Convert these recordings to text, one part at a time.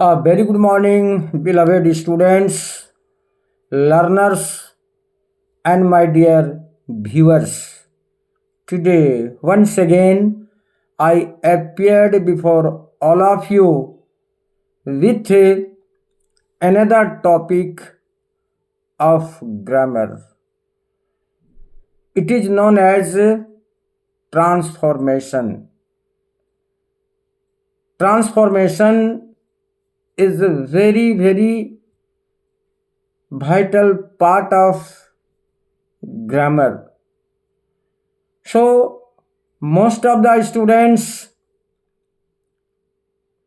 A very good morning, beloved students, learners, and my dear viewers. Today, once again, I appeared before all of you with another topic of grammar. It is known as transformation. Transformation is a very vital part of grammar. So, most of the students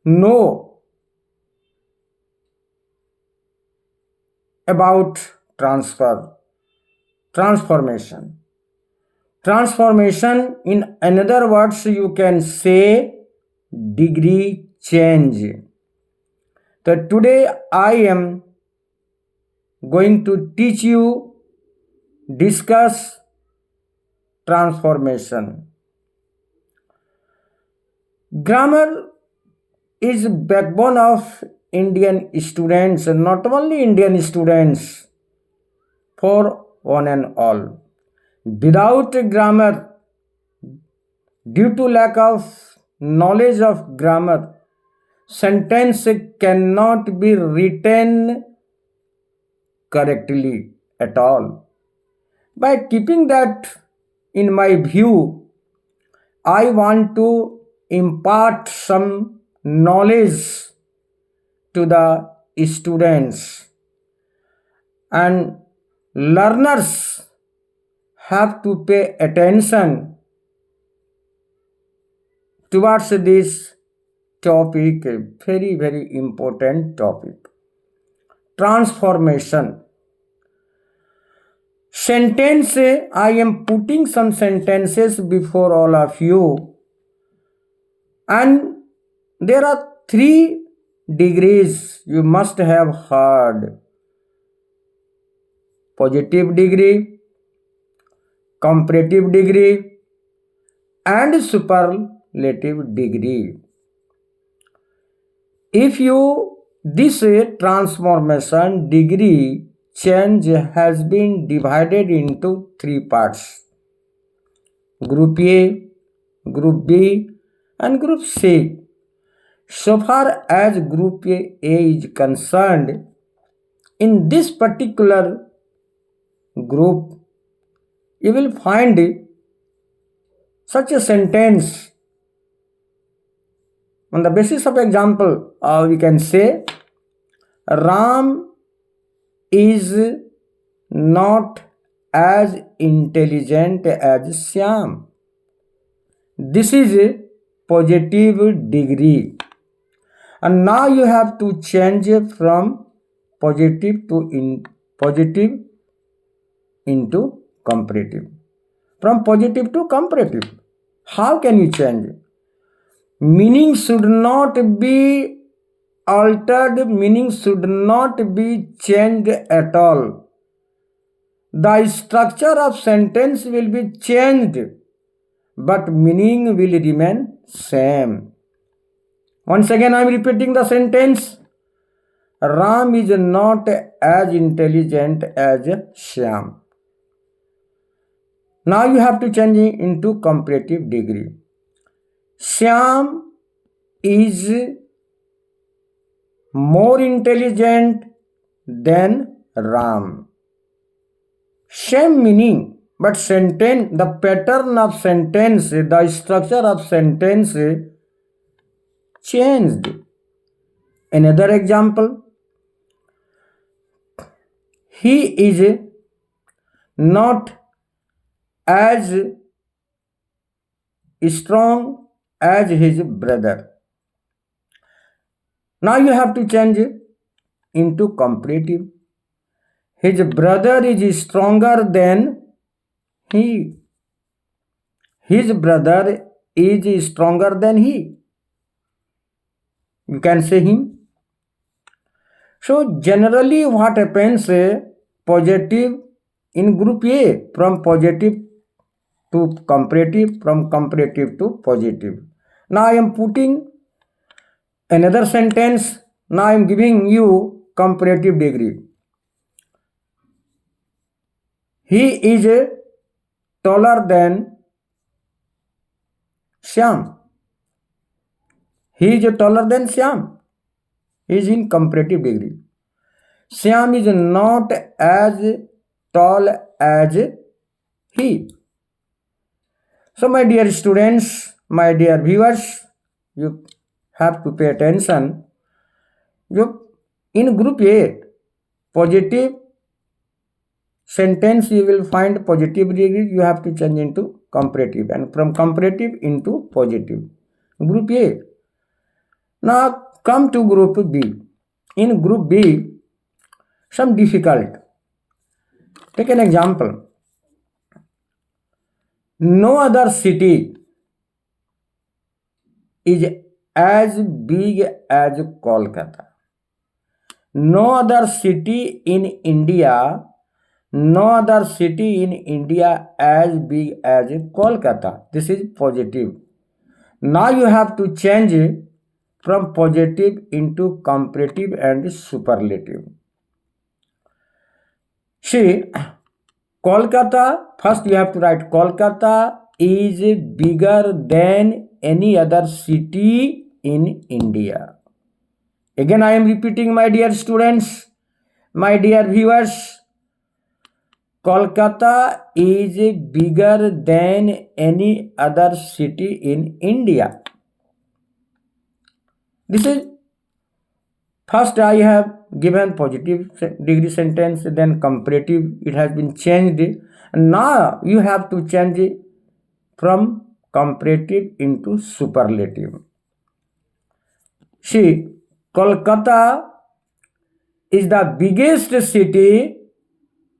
know about transformation. Transformation, in another words, you can say degree change. So, today I am going to teach you, discuss transformation. Grammar is backbone of Indian students, not only Indian students, for one and all. Without grammar, due to lack of knowledge of grammar, sentence cannot be written correctly at all. By keeping that in my view, I want to impart some knowledge to the students, and learners have to pay attention towards this topic, a very important topic. Transformation. Sentence, I am putting some sentences before all of you, and there are 3 degrees you must have heard: positive degree, comparative degree, and superlative degree. If you this transformation degree change has been divided into 3 parts: group A, group B, and group C. So far as group A is concerned, in this particular group, you will find such a sentence. On the basis of example, we can say Ram is not as intelligent as Syam. This is a positive degree, and now you have to change from positive to positive into comparative. From positive to comparative. How can you change? Meaning should not be altered, meaning should not be changed at all. The structure of sentence will be changed, but meaning will remain same. Once again I am repeating the sentence. Ram is not as intelligent as Shyam. Now you have to change it into comparative degree. Shyam is more intelligent than Ram. Same meaning, but sentence, the pattern of sentence, the structure of sentence changed. Another example, he is not as strong as his brother. Now you have to change it into comparative. His brother is stronger than he. His brother is stronger than he. You can say him. So generally what happens, positive in group A, from positive to comparative, from comparative to positive. Now I am putting another sentence. Now I am giving you comparative degree. He is taller than Shyam. He is taller than Shyam. He is in comparative degree. Shyam is not as tall as he. So, my dear students, my dear viewers, you have to pay attention. In group A, positive sentence you will find positive degree, you have to change into comparative, and from comparative into positive. Group A. Now come to group B. In group B, some difficult. Take an example. No other city is as big as Kolkata. No other city in India, no other city in India as big as Kolkata. This is positive. Now you have to change from positive into comparative and superlative. See, Kolkata, first you have to write Kolkata is bigger than any other city in India. Again, I am repeating, my dear students, my dear viewers, Kolkata is bigger than any other city in India. This is first I have given positive degree sentence, then comparative, it has been changed. Now you have to change it from comparative into superlative. See, Kolkata is the biggest city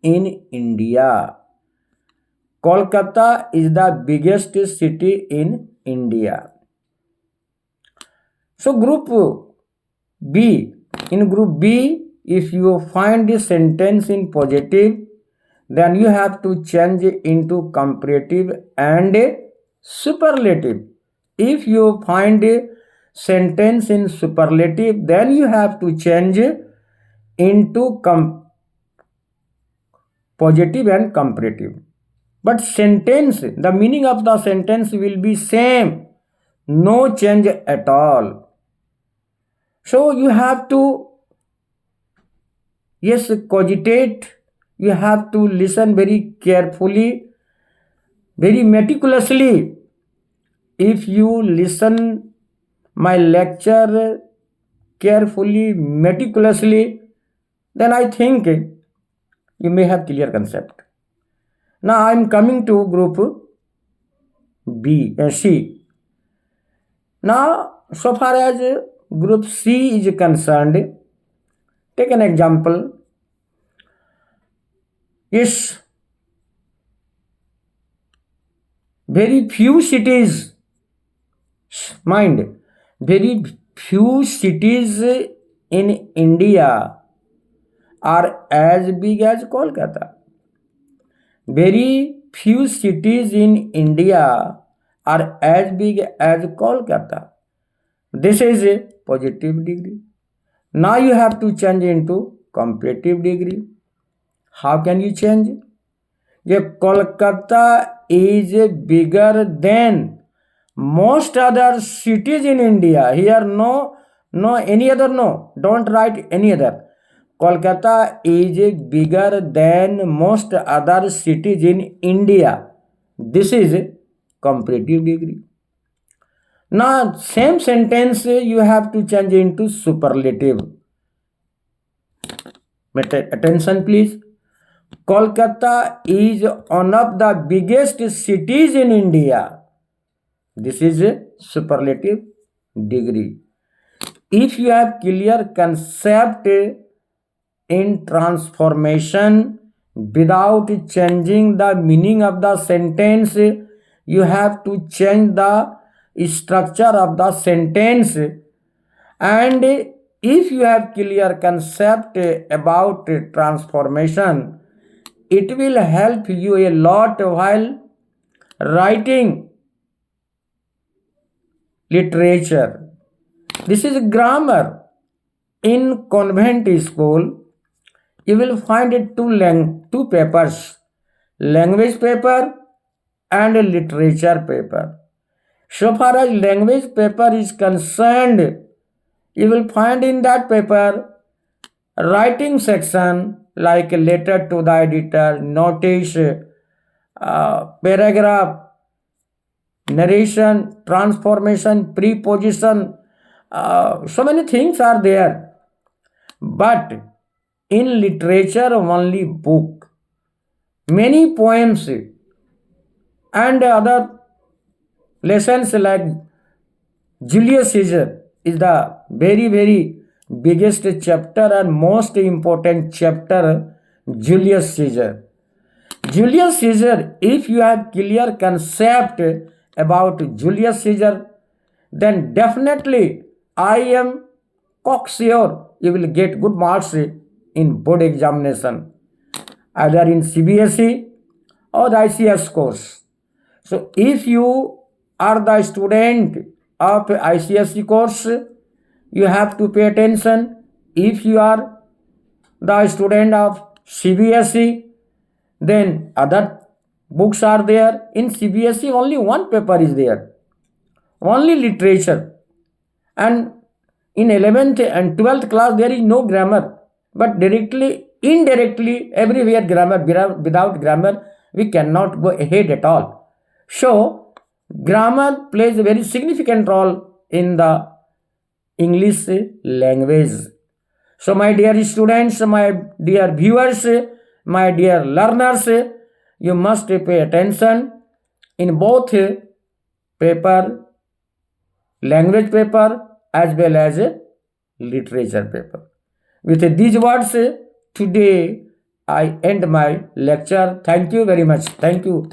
in India. Kolkata is the biggest city in India. So group B, in group B, if you find the sentence in positive, then you have to change into comparative and superlative. If you find a sentence in superlative, then you have to change into positive and comparative. But sentence, the meaning of the sentence will be same, no change at all. So you have to, yes, cogitate, you have to listen very carefully, very meticulously. If you listen my lecture carefully, meticulously, then I think you may have clear concept. Now I am coming to group C. Now, so far as group C is concerned, take an example. Yes, very few cities, mind, very few cities in India are as big as Kolkata. Very few cities in India are as big as Kolkata. This is a positive degree. Now you have to change into comparative degree. How can you change? Kolkata is bigger than most other cities in India. Here no any other, no. Don't write any other. Kolkata is bigger than most other cities in India. This is comparative degree. Now same sentence you have to change into superlative. Attention please. Kolkata is one of the biggest cities in India. This is a superlative degree. If you have clear concept in transformation without changing the meaning of the sentence, you have to change the structure of the sentence. And if you have clear concept about transformation, it will help you a lot while writing literature. This is grammar. in convent school, you will find it two papers, language paper and literature paper. So far as language paper is concerned, you will find in that paper writing section like letter to the editor, notice, paragraph, narration, transformation, preposition, so many things are there. But in literature, only book, many poems and other lessons like Julius Caesar is the very biggest chapter and most important chapter, Julius Caesar. Julius Caesar, if you have clear concept about Julius Caesar, then definitely I am cocksure you will get good marks in board examination, either in CBSE or the ICS course. So if you are the student of ICSE course, you have to pay attention. If you are the student of CBSE, then other books are there. In CBSE, only one paper is there, only literature. And in 11th and 12th class, there is no grammar, but directly, indirectly, everywhere grammar. Without grammar, we cannot go ahead at all. So, grammar plays a very significant role in the English language. So, my dear students, my dear viewers, my dear learners, you must pay attention in both paper, language paper as well as literature paper. With these words, today I end my lecture. Thank you very much. Thank you.